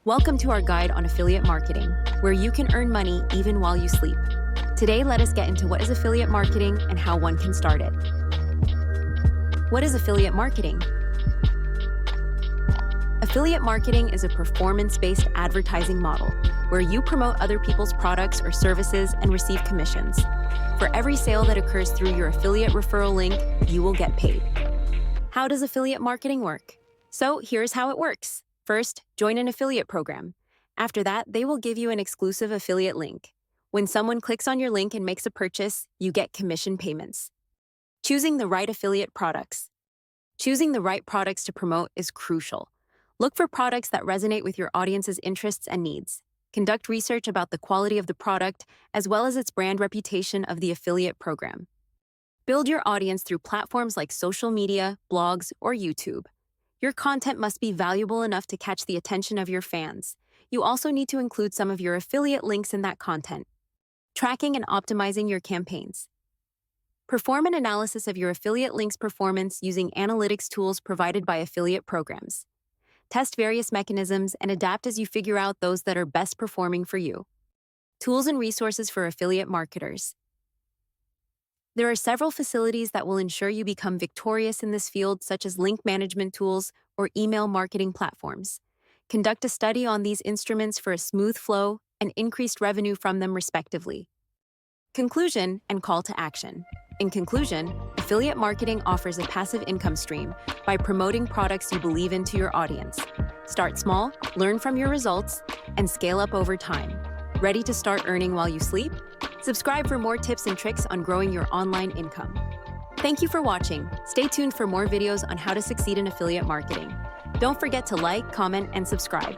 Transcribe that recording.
Welcome to our guide on affiliate marketing, where you can earn money even while you sleep. Today, let us get into what is affiliate marketing and how one can start it. What is affiliate marketing? Affiliate marketing is a performance-based advertising model where you promote other people's products or services and receive commissions. For every sale that occurs through your affiliate referral link, you will get paid. How does affiliate marketing work? So here's how it works. First, join an affiliate program. After that, they will give you an exclusive affiliate link. When someone clicks on your link and makes a purchase, you get commission payments. Choosing the right affiliate products. Choosing the right products to promote is crucial. Look for products that resonate with your audience's interests and needs. Conduct research about the quality of the product, as well as its brand reputation of the affiliate program. Build your audience through platforms like social media, blogs, or YouTube. Your content must be valuable enough to catch the attention of your fans. You also need to include some of your affiliate links in that content. Tracking and optimizing your campaigns. Perform an analysis of your affiliate links' performance using analytics tools provided by affiliate programs. Test various mechanisms and adapt as you figure out those that are best performing for you. Tools and resources for affiliate marketers. There are several facilities that will ensure you become victorious in this field, such as link management tools or email marketing platforms. Conduct a study on these instruments for a smooth flow and increased revenue from them, respectively. Conclusion and call to action. In conclusion, affiliate marketing offers a passive income stream by promoting products you believe in to your audience. Start small, learn from your results, and scale up over time. Ready to start earning while you sleep? Subscribe for more tips and tricks on growing your online income. Thank you for watching. Stay tuned for more videos on how to succeed in affiliate marketing. Don't forget to like, comment, and subscribe.